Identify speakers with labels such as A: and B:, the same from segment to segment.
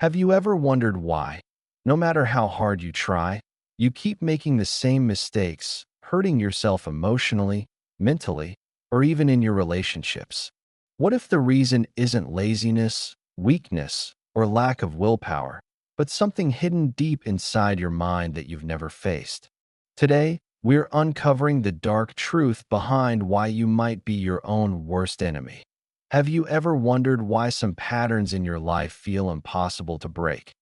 A: Have you ever wondered why, no matter how hard you try, you keep making the same mistakes, hurting yourself emotionally, mentally, or even in your relationships? What if the reason isn't laziness, weakness, or lack of willpower, but something hidden deep inside your mind that you've never faced? Today, we're uncovering the dark truth behind why you might be your own worst enemy. Have you ever wondered why some patterns in your life feel impossible to break?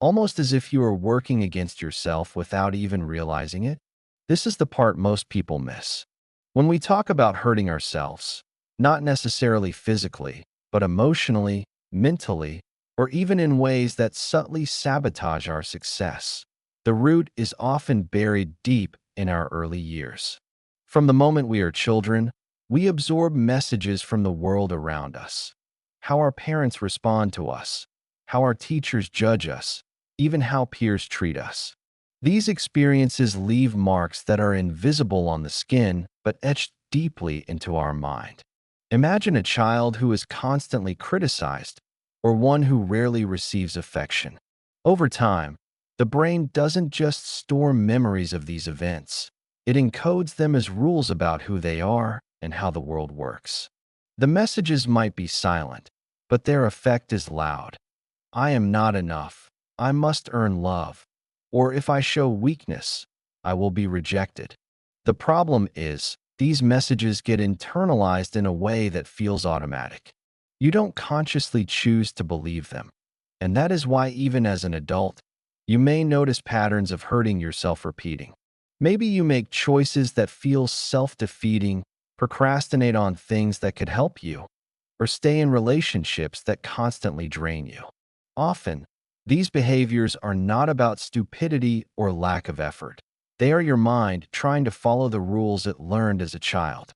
A: Almost as if you are working against yourself without even realizing it? This is the part most people miss. When we talk about hurting ourselves, not necessarily physically, but emotionally, mentally, or even in ways that subtly sabotage our success, the root is often buried deep in our early years. From the moment we are children, we absorb messages from the world around us. How our parents respond to us, how our teachers judge us, even how peers treat us. These experiences leave marks that are invisible on the skin but etched deeply into our mind. Imagine a child who is constantly criticized or one who rarely receives affection. Over time, the brain doesn't just store memories of these events, it encodes them as rules about who they are and how the world works. The messages might be silent, but their effect is loud. I am not enough. I must earn love. Or if I show weakness, I will be rejected. The problem is, these messages get internalized in a way that feels automatic. You don't consciously choose to believe them. And that is why, even as an adult, you may notice patterns of hurting yourself repeating. Maybe you make choices that feel self-defeating, procrastinate on things that could help you, or stay in relationships that constantly drain you. Often, these behaviors are not about stupidity or lack of effort. They are your mind trying to follow the rules it learned as a child.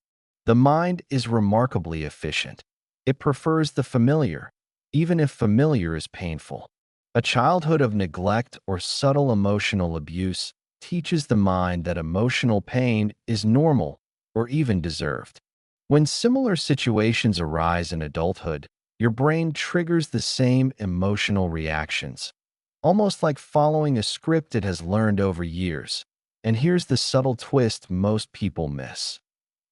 A: The mind is remarkably efficient. It prefers the familiar, even if familiar is painful. A childhood of neglect or subtle emotional abuse teaches the mind that emotional pain is normal or even deserved. When similar situations arise in adulthood, your brain triggers the same emotional reactions, almost like following a script it has learned over years. And here's the subtle twist most people miss.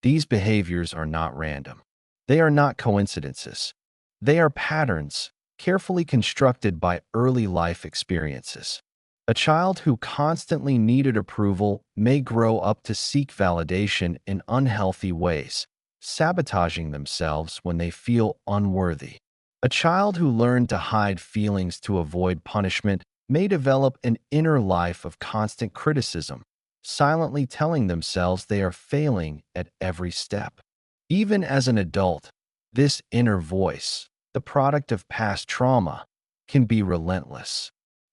A: These behaviors are not random. They are not coincidences. They are patterns, carefully constructed by early life experiences. A child who constantly needed approval may grow up to seek validation in unhealthy ways, sabotaging themselves when they feel unworthy. A child who learned to hide feelings to avoid punishment may develop an inner life of constant criticism, silently telling themselves they are failing at every step. Even as an adult, this inner voice, the product of past trauma, can be relentless.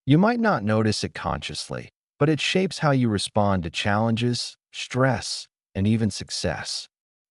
A: You might not notice it consciously, but it shapes how you respond to challenges, stress, and even success.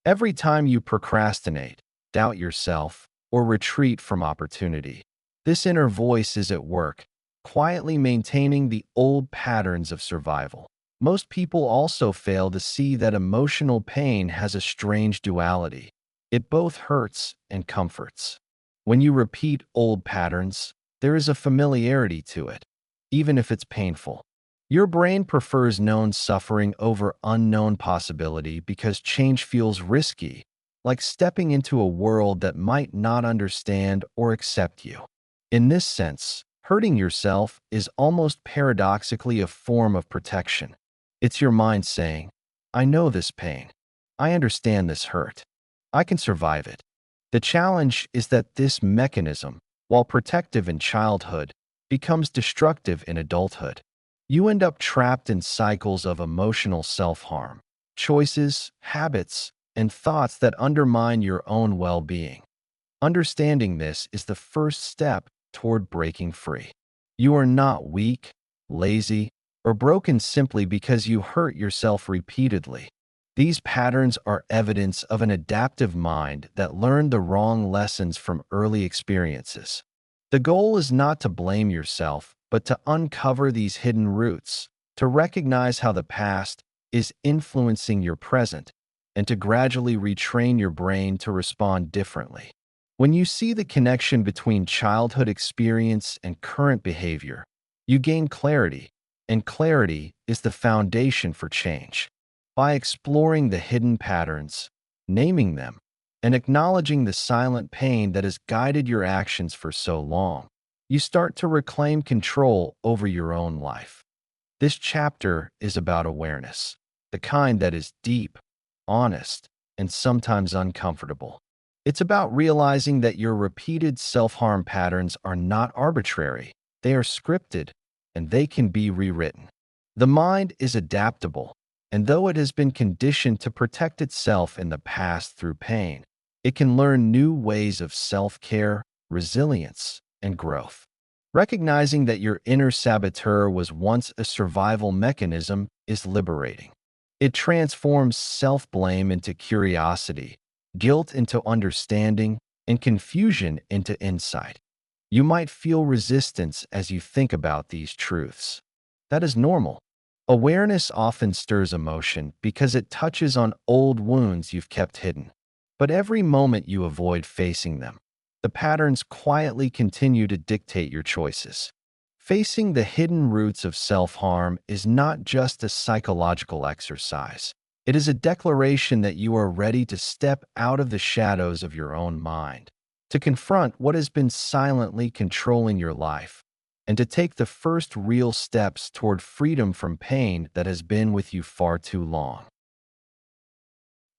A: Every time you procrastinate, doubt yourself, or retreat from opportunity, this inner voice is at work, quietly maintaining the old patterns of survival. Most people also fail to see that emotional pain has a strange duality. It both hurts and comforts. When you repeat old patterns, there is a familiarity to it, even if it's painful. Your brain prefers known suffering over unknown possibility because change feels risky, like stepping into a world that might not understand or accept you. In this sense, hurting yourself is almost paradoxically a form of protection. It's your mind saying, I know this pain. I understand this hurt. I can survive it. The challenge is that this mechanism, while protective in childhood, becomes destructive in adulthood. You end up trapped in cycles of emotional self-harm, choices, habits, and thoughts that undermine your own well-being. Understanding this is the first step toward breaking free. You are not weak, lazy, or broken simply because you hurt yourself repeatedly. These patterns are evidence of an adaptive mind that learned the wrong lessons from early experiences. The goal is not to blame yourself, but to uncover these hidden roots, to recognize how the past is influencing your present, and to gradually retrain your brain to respond differently. When you see the connection between childhood experience and current behavior, you gain clarity, and clarity is the foundation for change. By exploring the hidden patterns, naming them, and acknowledging the silent pain that has guided your actions for so long, you start to reclaim control over your own life. This chapter is about awareness, the kind that is deep, honest, and sometimes uncomfortable. It's about realizing that your repeated self-harm patterns are not arbitrary. They are scripted, and they can be rewritten. The mind is adaptable, and though it has been conditioned to protect itself in the past through pain, it can learn new ways of self-care, resilience, and growth. Recognizing that your inner saboteur was once a survival mechanism is liberating. It transforms self-blame into curiosity, guilt into understanding, and confusion into insight. You might feel resistance as you think about these truths. That is normal. Awareness often stirs emotion because it touches on old wounds you've kept hidden. But every moment you avoid facing them, the patterns quietly continue to dictate your choices. Facing the hidden roots of self-harm is not just a psychological exercise. It is a declaration that you are ready to step out of the shadows of your own mind, to confront what has been silently controlling your life, and to take the first real steps toward freedom from pain that has been with you far too long.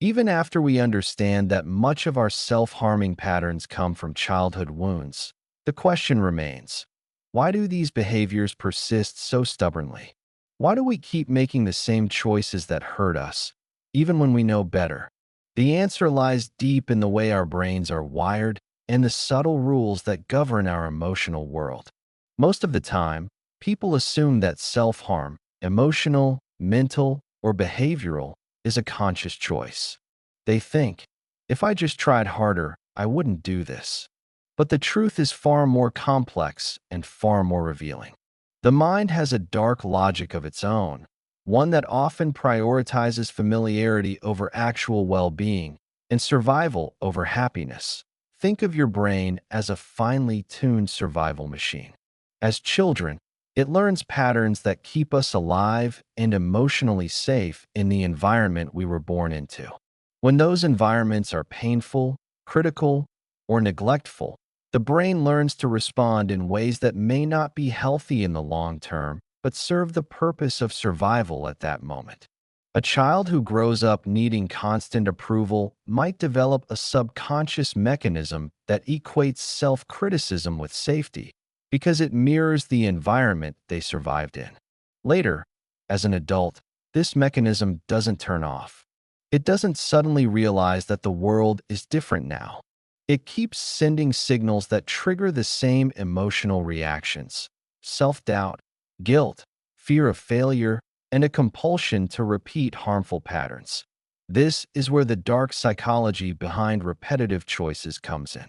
A: Even after we understand that much of our self-harming patterns come from childhood wounds, the question remains, why do these behaviors persist so stubbornly? Why do we keep making the same choices that hurt us, even when we know better? The answer lies deep in the way our brains are wired and the subtle rules that govern our emotional world. Most of the time, people assume that self-harm, emotional, mental, or behavioral, is a conscious choice. They think, if I just tried harder, I wouldn't do this. But the truth is far more complex and far more revealing. The mind has a dark logic of its own, one that often prioritizes familiarity over actual well-being and survival over happiness. Think of your brain as a finely tuned survival machine. As children, it learns patterns that keep us alive and emotionally safe in the environment we were born into. When those environments are painful, critical, or neglectful, the brain learns to respond in ways that may not be healthy in the long term, but serve the purpose of survival at that moment. A child who grows up needing constant approval might develop a subconscious mechanism that equates self-criticism with safety, because it mirrors the environment they survived in. Later, as an adult, this mechanism doesn't turn off. It doesn't suddenly realize that the world is different now. It keeps sending signals that trigger the same emotional reactions: self-doubt, guilt, fear of failure, and a compulsion to repeat harmful patterns. This is where the dark psychology behind repetitive choices comes in.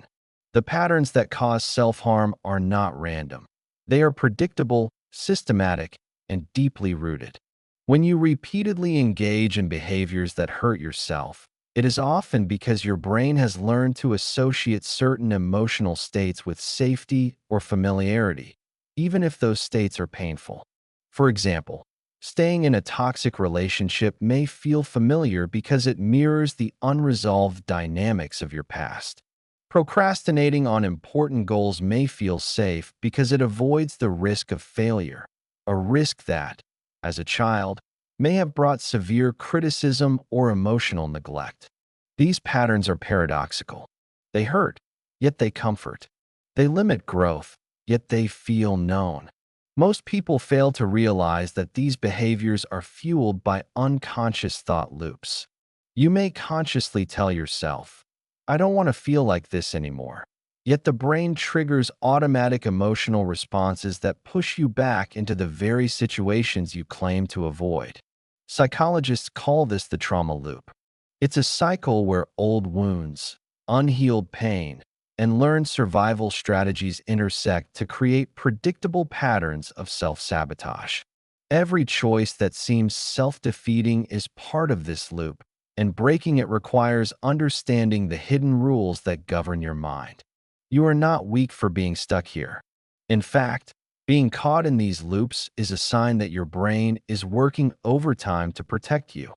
A: The patterns that cause self-harm are not random. They are predictable, systematic, and deeply rooted. When you repeatedly engage in behaviors that hurt yourself, it is often because your brain has learned to associate certain emotional states with safety or familiarity, even if those states are painful. For example, staying in a toxic relationship may feel familiar because it mirrors the unresolved dynamics of your past. Procrastinating on important goals may feel safe because it avoids the risk of failure, a risk that, as a child, may have brought severe criticism or emotional neglect. These patterns are paradoxical. They hurt, yet they comfort. They limit growth, yet they feel known. Most people fail to realize that these behaviors are fueled by unconscious thought loops. You may consciously tell yourself, I don't want to feel like this anymore. Yet the brain triggers automatic emotional responses that push you back into the very situations you claim to avoid. Psychologists call this the trauma loop. It's a cycle where old wounds, unhealed pain, and learned survival strategies intersect to create predictable patterns of self-sabotage. Every choice that seems self-defeating is part of this loop, and breaking it requires understanding the hidden rules that govern your mind. You are not weak for being stuck here. In fact, being caught in these loops is a sign that your brain is working overtime to protect you,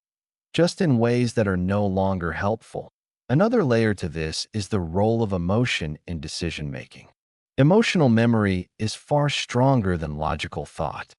A: just in ways that are no longer helpful. Another layer to this is the role of emotion in decision-making. Emotional memory is far stronger than logical thought.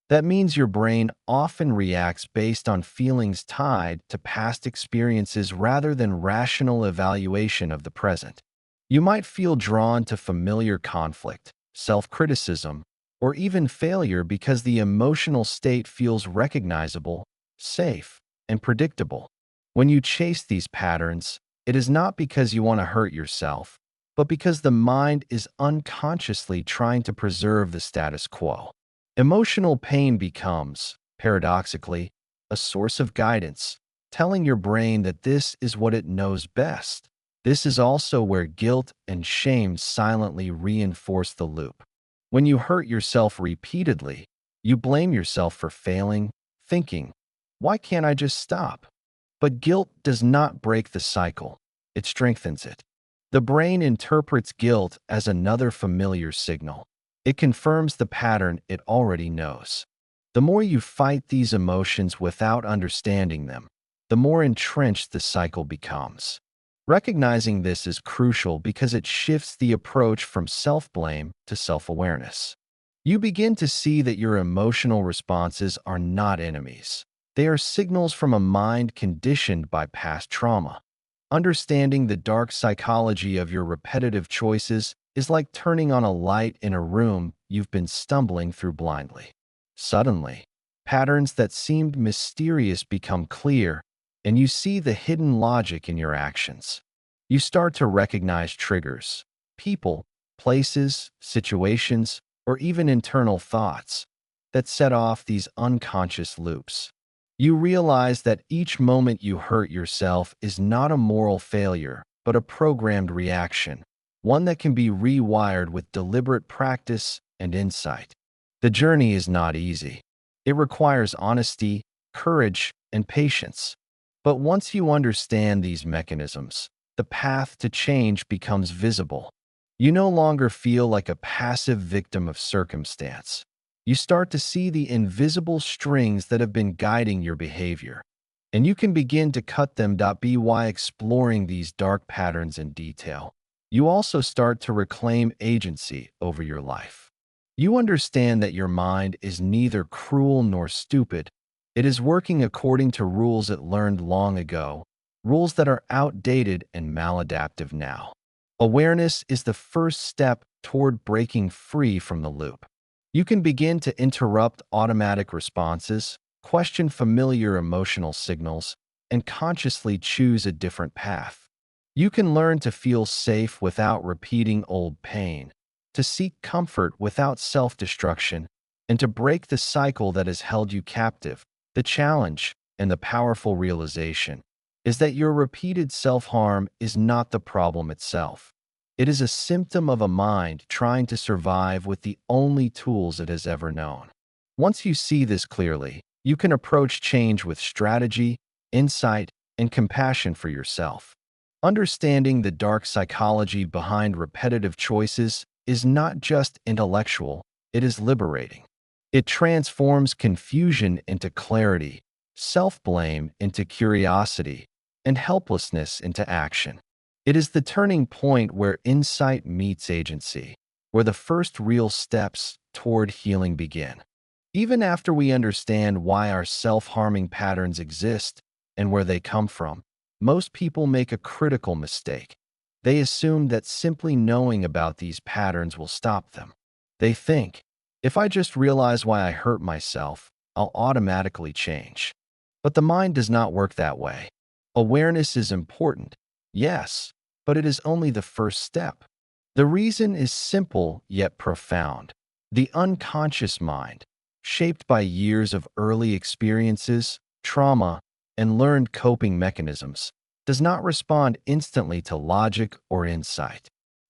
A: That means your brain often reacts based on feelings tied to past experiences rather than rational evaluation of the present. You might feel drawn to familiar conflict, self-criticism, or even failure because the emotional state feels recognizable, safe, and predictable. When you chase these patterns, it is not because you want to hurt yourself, but because the mind is unconsciously trying to preserve the status quo. Emotional pain becomes, paradoxically, a source of guidance, telling your brain that this is what it knows best. This is also where guilt and shame silently reinforce the loop. When you hurt yourself repeatedly, you blame yourself for failing, thinking, "Why can't I just stop?" But guilt does not break the cycle, it strengthens it. The brain interprets guilt as another familiar signal. It confirms the pattern it already knows. The more you fight these emotions without understanding them, the more entrenched the cycle becomes. Recognizing this is crucial because it shifts the approach from self-blame to self-awareness. You begin to see that your emotional responses are not enemies. They are signals from a mind conditioned by past trauma. Understanding the dark psychology of your repetitive choices is like turning on a light in a room you've been stumbling through blindly. Suddenly, patterns that seemed mysterious become clear, and you see the hidden logic in your actions. You start to recognize triggers, people, places, situations, or even internal thoughts that set off these unconscious loops. You realize that each moment you hurt yourself is not a moral failure, but a programmed reaction, one that can be rewired with deliberate practice and insight. The journey is not easy. It requires honesty, courage, and patience. But once you understand these mechanisms, the path to change becomes visible. You no longer feel like a passive victim of circumstance. You start to see the invisible strings that have been guiding your behavior, and you can begin to cut them. By exploring these dark patterns in detail, you also start to reclaim agency over your life. You understand that your mind is neither cruel nor stupid. It is working according to rules it learned long ago, rules that are outdated and maladaptive now. Awareness is the first step toward breaking free from the loop. You can begin to interrupt automatic responses, question familiar emotional signals, and consciously choose a different path. You can learn to feel safe without repeating old pain, to seek comfort without self-destruction, and to break the cycle that has held you captive. The challenge, and the powerful realization, is that your repeated self-harm is not the problem itself. It is a symptom of a mind trying to survive with the only tools it has ever known. Once you see this clearly, you can approach change with strategy, insight, and compassion for yourself. Understanding the dark psychology behind repetitive choices is not just intellectual, it is liberating. It transforms confusion into clarity, self-blame into curiosity, and helplessness into action. It is the turning point where insight meets agency, where the first real steps toward healing begin. Even after we understand why our self-harming patterns exist and where they come from, most people make a critical mistake. They assume that simply knowing about these patterns will stop them. They think, if I just realize why I hurt myself, I'll automatically change. But the mind does not work that way. Awareness is important, yes, but it is only the first step. The reason is simple yet profound. The unconscious mind, shaped by years of early experiences, trauma, and learned coping mechanisms, does not respond instantly to logic or insight.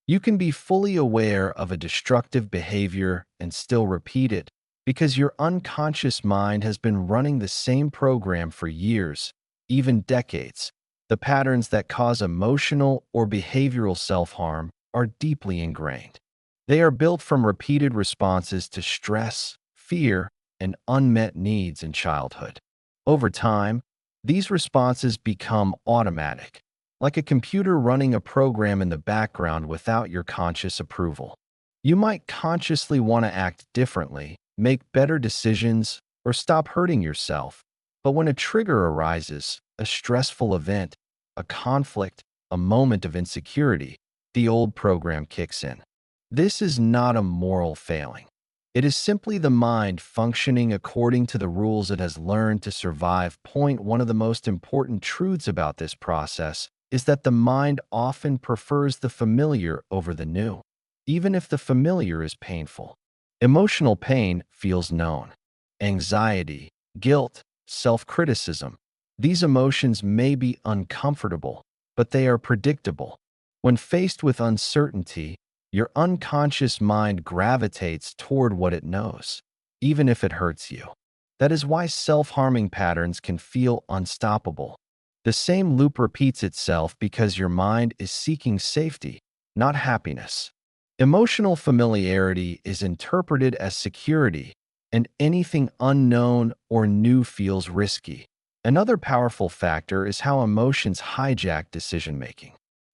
A: You can be fully aware of a destructive behavior and still repeat it because your unconscious mind has been running the same program for years, even decades. The patterns that cause emotional or behavioral self-harm are deeply ingrained. They are built from repeated responses to stress, fear, and unmet needs in childhood. Over time, these responses become automatic, like a computer running a program in the background without your conscious approval. You might consciously want to act differently, make better decisions, or stop hurting yourself. But when a trigger arises, a stressful event, a conflict, a moment of insecurity, the old program kicks in. This is not a moral failing. It is simply the mind functioning according to the rules it has learned to survive. One of the most important truths about this process is that the mind often prefers the familiar over the new, even if the familiar is painful. Emotional pain feels known. Anxiety, guilt, self-criticism. These emotions may be uncomfortable, but they are predictable. When faced with uncertainty, your unconscious mind gravitates toward what it knows, even if it hurts you. That is why self-harming patterns can feel unstoppable. The same loop repeats itself because your mind is seeking safety, not happiness. Emotional familiarity is interpreted as security, and anything unknown or new feels risky. Another powerful factor is how emotions hijack decision-making.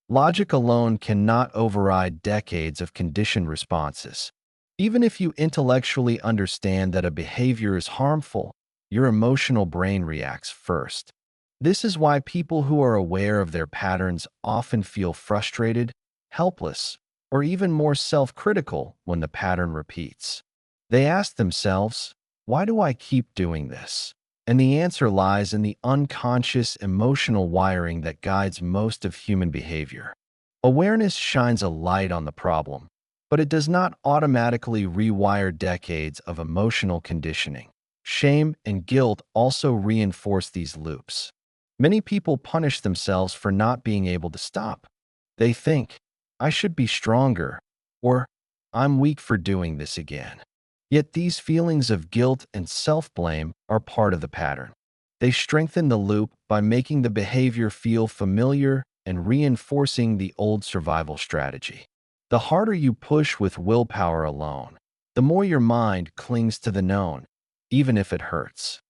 A: Logic alone cannot override decades of conditioned responses. Even if you intellectually understand that a behavior is harmful, your emotional brain reacts first. This is why people who are aware of their patterns often feel frustrated, helpless, or even more self-critical when the pattern repeats. They ask themselves, why do I keep doing this? And the answer lies in the unconscious emotional wiring that guides most of human behavior. Awareness shines a light on the problem, but it does not automatically rewire decades of emotional conditioning. Shame and guilt also reinforce these loops. Many people punish themselves for not being able to stop. They think, I should be stronger, or I'm weak for doing this again. Yet these feelings of guilt and self-blame are part of the pattern. They strengthen the loop by making the behavior feel familiar and reinforcing the old survival strategy. The harder you push with willpower alone, the more your mind clings to the known, even if it hurts.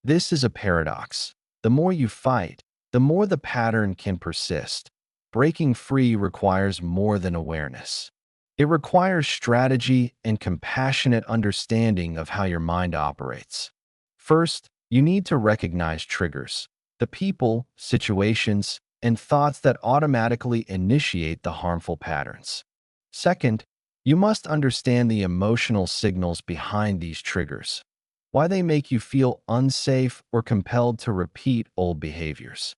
A: This is a paradox. The more you fight, the more the pattern can persist. Breaking free requires more than awareness. It requires strategy and compassionate understanding of how your mind operates. First, you need to recognize triggers, the people, situations, and thoughts that automatically initiate the harmful patterns. Second, you must understand the emotional signals behind these triggers, why they make you feel unsafe or compelled to repeat old behaviors.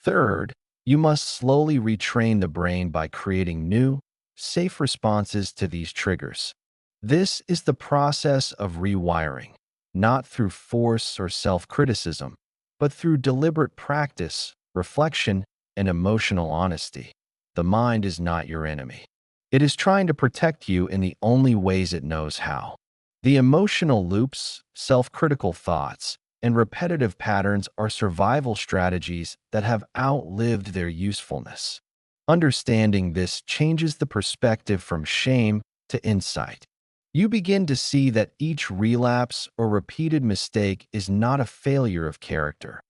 A: Third, you must slowly retrain the brain by creating new, safe responses to these triggers. This is the process of rewiring, not through force or self-criticism, but through deliberate practice, reflection, and emotional honesty. The mind is not your enemy. It is trying to protect you in the only ways it knows how. The emotional loops, self-critical thoughts, and repetitive patterns are survival strategies that have outlived their usefulness. Understanding this changes the perspective from shame to insight. You begin to see that each relapse or repeated mistake is not a failure of character.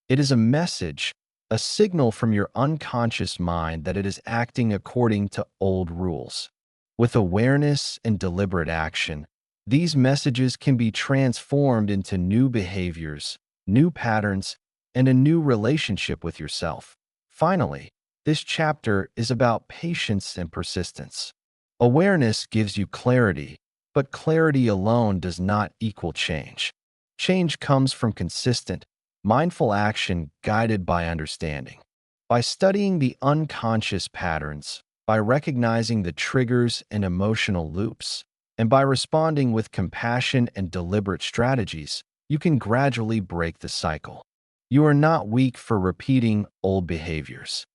A: It is a message, a signal from your unconscious mind that it is acting according to old rules. With awareness and deliberate action, these messages can be transformed into new behaviors, new patterns, and a new relationship with yourself. Finally, this chapter is about patience and persistence. Awareness gives you clarity, but clarity alone does not equal change. Change comes from consistent, mindful action guided by understanding. By studying the unconscious patterns, by recognizing the triggers and emotional loops, and by responding with compassion and deliberate strategies, you can gradually break the cycle. You are not weak for repeating old behaviors.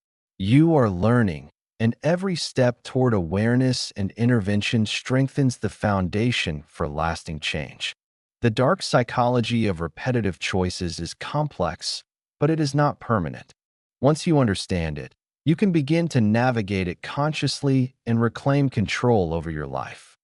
A: You are learning, and every step toward awareness and intervention strengthens the foundation for lasting change. The dark psychology of repetitive choices is complex, but it is not permanent. Once you understand it, you can begin to navigate it consciously and reclaim control over your life.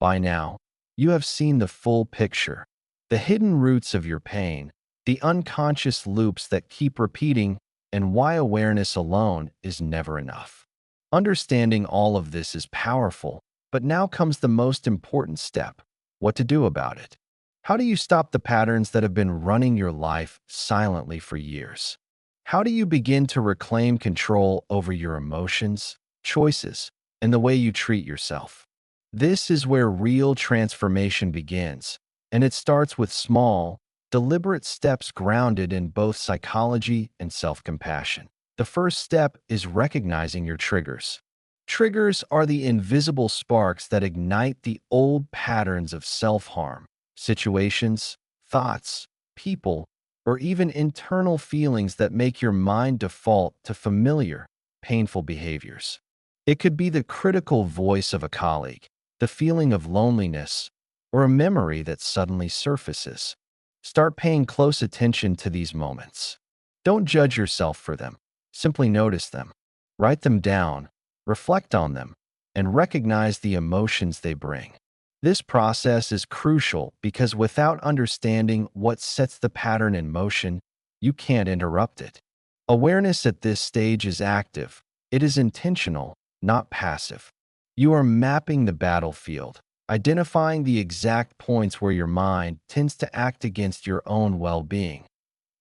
A: By now, you have seen the full picture, the hidden roots of your pain, the unconscious loops that keep repeating, and why awareness alone is never enough. Understanding all of this is powerful, but now comes the most important step: what to do about it. How do you stop the patterns that have been running your life silently for years? How do you begin to reclaim control over your emotions, choices, and the way you treat yourself? This is where real transformation begins, and it starts with small, deliberate steps grounded in both psychology and self-compassion. The first step is recognizing your triggers. Triggers are the invisible sparks that ignite the old patterns of self-harm, situations, thoughts, people, or even internal feelings that make your mind default to familiar, painful behaviors. It could be the critical voice of a colleague, the feeling of loneliness, or a memory that suddenly surfaces. Start paying close attention to these moments. Don't judge yourself for them. Simply notice them. Write them down, reflect on them, and recognize the emotions they bring. This process is crucial because without understanding what sets the pattern in motion, you can't interrupt it. Awareness at this stage is active. It is intentional, not passive. You are mapping the battlefield, identifying the exact points where your mind tends to act against your own well-being.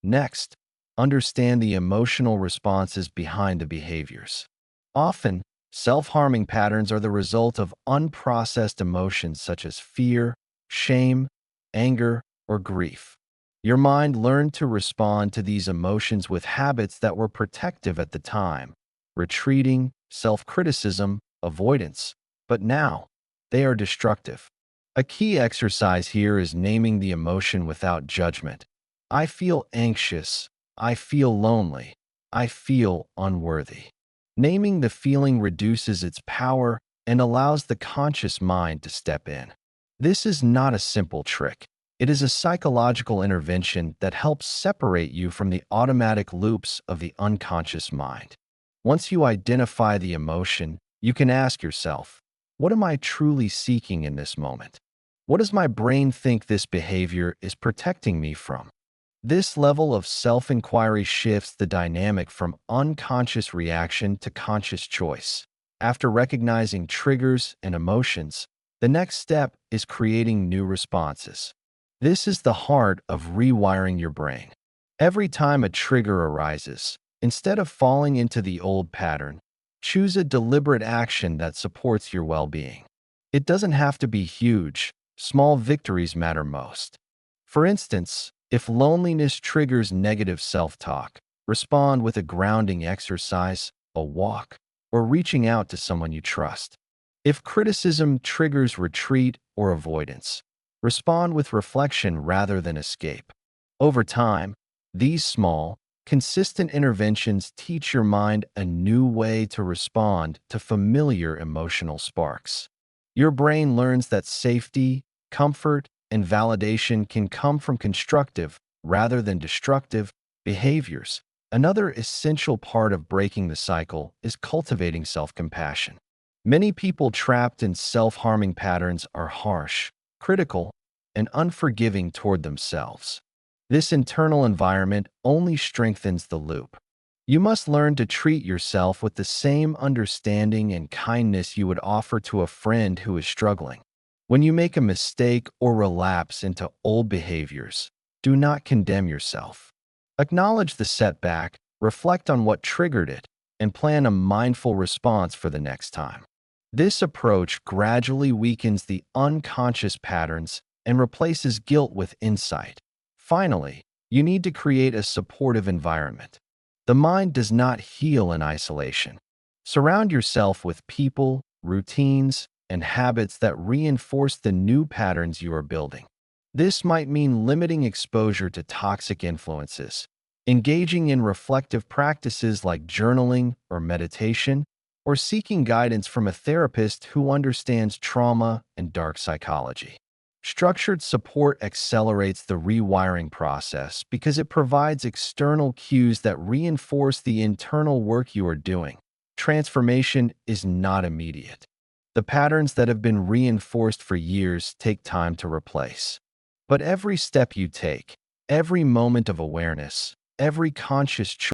A: Next, understand the emotional responses behind the behaviors. Often, self-harming patterns are the result of unprocessed emotions such as fear, shame, anger, or grief. Your mind learned to respond to these emotions with habits that were protective at the time: retreating, self-criticism, avoidance. But now, they are destructive. A key exercise here is naming the emotion without judgment. I feel anxious. I feel lonely. I feel unworthy. Naming the feeling reduces its power and allows the conscious mind to step in. This is not a simple trick. It is a psychological intervention that helps separate you from the automatic loops of the unconscious mind. Once you identify the emotion, you can ask yourself, what am I truly seeking in this moment? What does my brain think this behavior is protecting me from? This level of self-inquiry shifts the dynamic from unconscious reaction to conscious choice. After recognizing triggers and emotions, the next step is creating new responses. This is the heart of rewiring your brain. Every time a trigger arises, instead of falling into the old pattern, choose a deliberate action that supports your well-being. It doesn't have to be huge. Small victories matter most. For instance, if loneliness triggers negative self-talk, respond with a grounding exercise, a walk, or reaching out to someone you trust. If criticism triggers retreat or avoidance, respond with reflection rather than escape. Over time, these small, consistent interventions teach your mind a new way to respond to familiar emotional sparks. Your brain learns that safety, comfort, and validation can come from constructive rather than destructive behaviors. Another essential part of breaking the cycle is cultivating self-compassion. Many people trapped in self-harming patterns are harsh, critical, and unforgiving toward themselves. This internal environment only strengthens the loop. You must learn to treat yourself with the same understanding and kindness you would offer to a friend who is struggling. When you make a mistake or relapse into old behaviors, do not condemn yourself. Acknowledge the setback, reflect on what triggered it, and plan a mindful response for the next time. This approach gradually weakens the unconscious patterns and replaces guilt with insight. Finally, you need to create a supportive environment. The mind does not heal in isolation. Surround yourself with people, routines, and habits that reinforce the new patterns you are building. This might mean limiting exposure to toxic influences, engaging in reflective practices like journaling or meditation, or seeking guidance from a therapist who understands trauma and dark psychology. Structured support accelerates the rewiring process because it provides external cues that reinforce the internal work you are doing. Transformation is not immediate. The patterns that have been reinforced for years take time to replace. But every step you take, every moment of awareness, every conscious choice